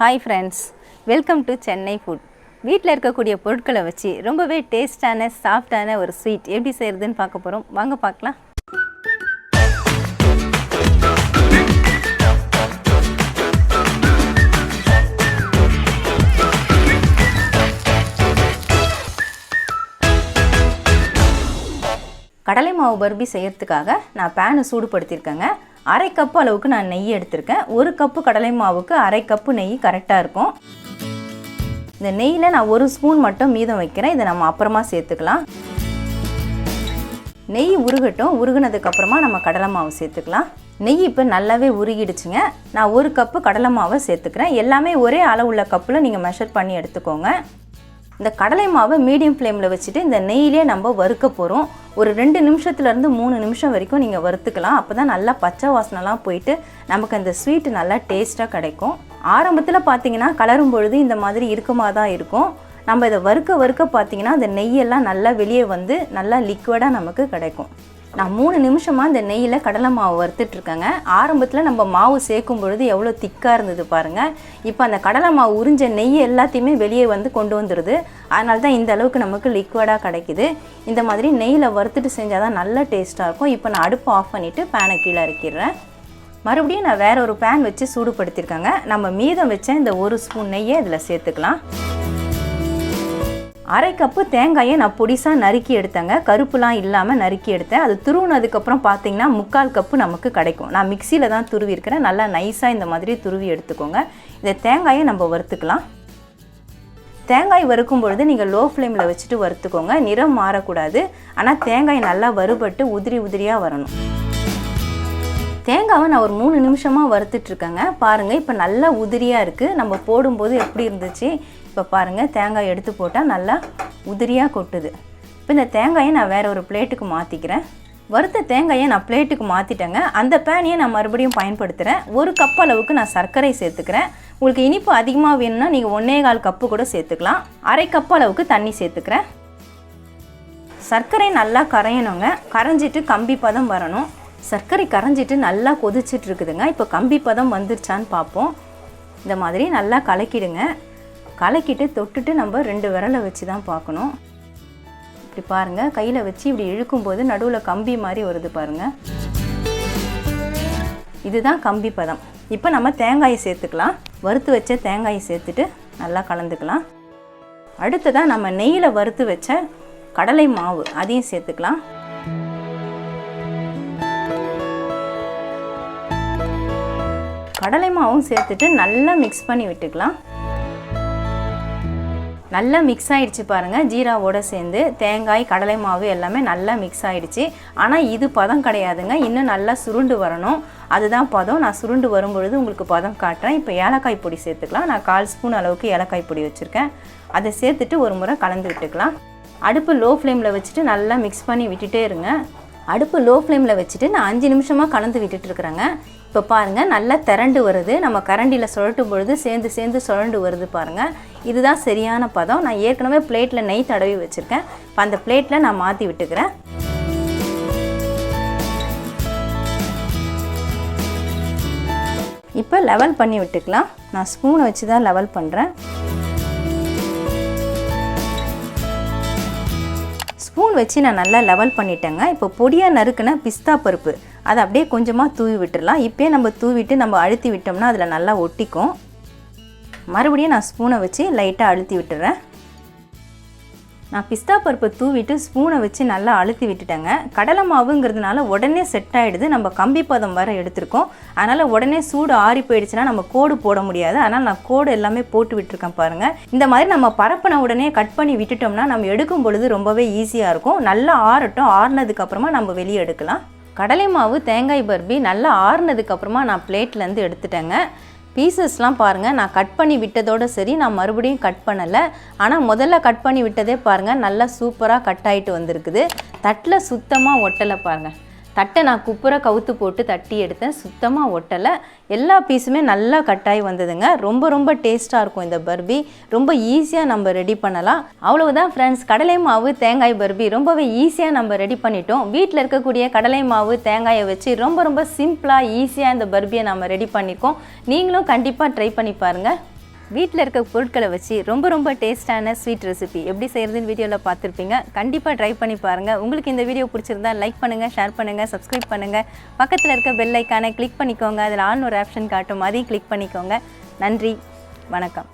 Hi friends, welcome to Chennai food. வீட்ல இருக்கக்கூடிய பொருட்களை வச்சு ரொம்பவே டேஸ்டான சாஃப்ட்டான ஒரு ஸ்வீட் எப்படி செய்யறதுன்னு பார்க்க போறோம். வாங்க பார்க்கலாம். கடலை மாவு பர்பி செய்யறதுக்காக நான் பேனை சூடுபடுத்தியிருக்கேங்க. அரை கப் அளவுக்கு நான் நெய் எடுத்திருக்கேன். ஒரு கப்பு கடலை மாவுக்கு அரை கப்பு நெய் கரெக்டாக இருக்கும். இந்த நெய்யில் நான் ஒரு ஸ்பூன் மட்டும் மீதம் வைக்கிறேன். இதை நம்ம அப்புறமா சேர்த்துக்கலாம். நெய் உருகட்டும். உருகுனதுக்கப்புறமா நம்ம கடலை மாவு சேர்த்துக்கலாம். நெய் இப்போ நல்லாவே உருகிடுச்சுங்க. நான் ஒரு கப்பு கடலை மாவை சேர்த்துக்கிறேன். எல்லாமே ஒரே அளவுள்ள கப்பில் நீங்கள் மெஷர் பண்ணி எடுத்துக்கோங்க. இந்த கடலை மாவை மீடியம் ஃப்ளேமில் வச்சுட்டு இந்த நெய்யிலே நம்ம வறுக்க போகிறோம். ஒரு 2 நிமிஷத்துலேருந்து 3 நிமிஷம் வரைக்கும் நீங்கள் வறுத்துக்கலாம். அப்போ தான் நல்லா பச்சை வாசனைலாம் போயிட்டு நமக்கு அந்த ஸ்வீட்டு நல்லா டேஸ்ட்டாக கிடைக்கும். ஆரம்பத்தில் பார்த்தீங்கன்னா கலரும் பொழுது இந்த மாதிரி இருக்குமாக தான் இருக்கும். நம்ம இதை வறுக்க பார்த்தீங்கன்னா அந்த நெய்யெல்லாம் நல்லா வெளியே வந்து நல்லா லிக்விடாக நமக்கு கிடைக்கும். நான் 3 நிமிஷமாக இந்த நெய்யில் கடலை மாவு வறுத்துட்ருக்கேங்க. ஆரம்பத்தில் நம்ம மாவு சேர்க்கும் பொழுது எவ்வளோ திக்காக இருந்தது பாருங்கள். இப்போ அந்த கடலை மாவு உறிஞ்ச நெய் எல்லாத்தையுமே வெளியே வந்து கொண்டு வந்துடுது. அதனால தான் இந்த அளவுக்கு நமக்கு லிக்விடாக கிடைக்குது. இந்த மாதிரி நெய்யில் வறுத்துட்டு செஞ்சால் தான் நல்ல டேஸ்ட்டாக இருக்கும். இப்போ நான் அடுப்பு ஆஃப் பண்ணிவிட்டு பேனை கீழே இறக்கிடுறேன். மறுபடியும் நான் வேறு ஒரு பேன் வச்சு சூடுபடுத்தியிருக்கேங்க. நம்ம மீதம் வச்ச இந்த 1 ஸ்பூன் நெய்யை இதில் சேர்த்துக்கலாம். அரை கப்பு தேங்காயை நான் பொடிசாக நறுக்கி எடுத்தேங்க. கருப்புலாம் இல்லாமல் நறுக்கி எடுத்தேன். அது துருவினதுக்கப்புறம் பார்த்தீங்கன்னா 3/4 கப்பு நமக்கு கிடைக்கும். நான் மிக்சியில் தான் துருவி இருக்கிறேன். நல்லா நைஸாக இந்த மாதிரி துருவி எடுத்துக்கோங்க. இந்த தேங்காயை நம்ம வறுத்துக்கலாம். தேங்காய் வறுக்கும் பொழுது நீங்கள் லோ ஃப்ளேமில் வச்சுட்டு வறுத்துக்கோங்க. நிறம் மாறக்கூடாது. ஆனால் தேங்காய் நல்லா வறுபட்டு உதிரியாக வரணும். தேங்காவை நான் ஒரு 3 நிமிஷமாக வறுத்துட்ருக்கேங்க. பாருங்கள் இப்போ நல்லா உதிரியாக இருக்குது. நம்ம போடும்போது எப்படி இருந்துச்சு இப்போ பாருங்கள். தேங்காய் எடுத்து போட்டால் நல்லா உதிரியாக கொட்டுது. இப்போ இந்த தேங்காயை நான் வேறு ஒரு பிளேட்டுக்கு மாற்றிக்கிறேன். வறுத்த தேங்காயை நான் பிளேட்டுக்கு மாற்றிட்டேங்க. அந்த பேனையை நான் மறுபடியும் பயன்படுத்துகிறேன். 1 கப் அளவுக்கு நான் சர்க்கரை சேர்த்துக்கிறேன். உங்களுக்கு இனிப்பு அதிகமாக வேணும்னா நீங்கள் 1/4 கப்பு கூட சேர்த்துக்கலாம். அரை கப் அளவுக்கு தண்ணி சேர்த்துக்கிறேன். சர்க்கரை நல்லா கரையணுங்க. கரைஞ்சிட்டு கம்பி பதம் வரணும். சர்க்கரை கரைஞ்சிட்டு நல்லா கொதிச்சிட்டு இருக்குதுங்க. இப்போ கம்பி பதம் வந்துருச்சான்னு பார்ப்போம். இந்த மாதிரி நல்லா கலக்கிடுங்க. கலக்கிட்டு தொட்டுட்டு நம்ம 2 விரலை வச்சு தான் பார்க்கணும். இப்படி பாருங்கள். கையில் வச்சு இப்படி இழுக்கும்போது நடுவில் கம்பி மாதிரி வருது பாருங்கள். இதுதான் கம்பி பதம். இப்போ நம்ம தேங்காயை சேர்த்துக்கலாம். வறுத்து வச்ச தேங்காயை சேர்த்துட்டு நல்லா கலந்துக்கலாம். அடுத்ததாக நம்ம நெய்யில் வறுத்து வச்ச கடலை மாவு அதையும் சேர்த்துக்கலாம். கடலை மாவும் சேர்த்துட்டு நல்லா மிக்ஸ் பண்ணி விட்டுக்கலாம். நல்லா மிக்ஸ் ஆகிடுச்சு பாருங்கள். ஜீராவோடு சேர்ந்து தேங்காய் கடலை மாவு எல்லாமே நல்லா மிக்ஸ் ஆகிடுச்சு. ஆனால் இது பதம் கிடையாதுங்க. இன்னும் நல்லா சுருண்டு வரணும். அதுதான் பதம். நான் சுருண்டு வரும்பொழுது உங்களுக்கு பதம் காட்டுறேன். இப்போ ஏலக்காய் பொடி சேர்த்துக்கலாம். நான் 1/4 ஸ்பூன் அளவுக்கு ஏலக்காய் பொடி வச்சுருக்கேன். அதை சேர்த்துட்டு ஒரு முறை கலந்து விட்டுக்கலாம். அடுப்பு லோ ஃப்ளேமில் வச்சுட்டு நல்லா மிக்ஸ் பண்ணி விட்டுட்டே இருங்க. அடுப்பு லோ ஃப்ளேமில் வச்சுட்டு நான் 5 நிமிஷமாக கலந்து விட்டுட்டுருக்குறேங்க. இப்போ பாருங்கள் நல்லா திரண்டு வருது. நம்ம கரண்டியில் சுழட்டும் பொழுது சேர்ந்து சுழண்டு வருது பாருங்கள். இதுதான் சரியான பதம். நான் ஏற்கனவே பிளேட்டில் நெய் தடவி வச்சுருக்கேன். இப்போ அந்த பிளேட்டில் நான் மாற்றி விட்டுக்கிறேன். இப்போ லெவல் பண்ணி விட்டுக்கலாம். நான் ஸ்பூனை வச்சு தான் லெவல் பண்ணுறேன். ஸ்பூன் வச்சு நான் நல்லா லெவல் பண்ணிட்டேங்க. இப்போ பொடியாக நறுக்குன பிஸ்தா பருப்பு அதை அப்படியே கொஞ்சமாக தூவி விட்டுடலாம். இப்போயே நம்ம தூவிட்டு நம்ம அழுத்தி விட்டோம்னா அதில் நல்லா ஒட்டிக்கும். மறுபடியும் நான் ஸ்பூனை வச்சு லைட்டாக அழுத்தி விட்டுறேன். நான் பிஸ்தா பருப்பை தூவிட்டு ஸ்பூனை வச்சு நல்லா அழுத்தி விட்டுட்டேங்க. கடலை மாவுங்கிறதுனால உடனே செட் ஆகிடுது. நம்ம கம்பி பதம் வர எடுத்திருக்கோம். அதனால் உடனே சூடு ஆறி போயிடுச்சுன்னா நம்ம கோடு போட முடியாது. அதனால் நான் கோடு எல்லாமே போட்டு விட்டுருக்கேன் பாருங்கள். இந்த மாதிரி நம்ம பரப்பின உடனே கட் பண்ணி விட்டுட்டோம்னா நம்ம எடுக்கும் பொழுது ரொம்பவே ஈஸியாக இருக்கும். நல்லா ஆறட்டும். ஆறுனதுக்கப்புறமா நம்ம வெளியே எடுக்கலாம். கடலை மாவு தேங்காய் பர்பி நல்லா ஆறுனதுக்கப்புறமா நான் பிளேட்லேருந்து எடுத்துட்டேங்க. பீசஸ்லாம் பாருங்கள். நான் கட் பண்ணி விட்டதோடு சரி, நான் மறுபடியும் கட் பண்ணலை. ஆனால் முதல்ல கட் பண்ணி விட்டதே பாருங்கள் நல்லா சூப்பராக கட் ஆகிட்டு வந்திருக்குது. தட்டில் சுத்தமாக ஒட்டலை பாருங்கள். தட்டை நான் குப்புற கவுத்து போட்டு தட்டி எடுத்தேன். சுத்தமாக ஒட்டலை. எல்லா பீஸுமே நல்லா கட்டாகி வந்ததுங்க. ரொம்ப டேஸ்ட்டாக இருக்கும் இந்த பர்பி. ரொம்ப ஈஸியாக நம்ம ரெடி பண்ணலாம். அவ்வளவுதான் ஃப்ரெண்ட்ஸ். கடலை மாவு தேங்காய் பர்பி ரொம்பவே ஈஸியாக நம்ம ரெடி பண்ணிட்டோம். வீட்டில் இருக்கக்கூடிய கடலை மாவு தேங்காயை வச்சு ரொம்ப சிம்பிளாக ஈஸியாக இந்த பர்பியை நம்ம ரெடி பண்ணியிருக்கோம். நீங்களும் கண்டிப்பாக ட்ரை பண்ணி பாருங்கள். வீட்டில் இருக்க பொருட்களை வச்சு ரொம்ப டேஸ்டான ஸ்வீட் ரெசிபி எப்படி செய்கிறதுன்னு வீடியோவில் பார்த்துருப்பீங்க. கண்டிப்பாக ட்ரை பண்ணி பாருங்கள். உங்களுக்கு இந்த வீடியோ பிடிச்சிருந்தா லைக் பண்ணுங்கள், ஷேர் பண்ணுங்கள், சப்ஸ்கிரைப் பண்ணுங்கள். பக்கத்தில் இருக்க பெல் ஐக்கானை கிளிக் பண்ணிக்கோங்க. அதில் ஆல் ஒரு ஆப்ஷன் காட்டும், அதையும் கிளிக் பண்ணிக்கோங்க. நன்றி, வணக்கம்.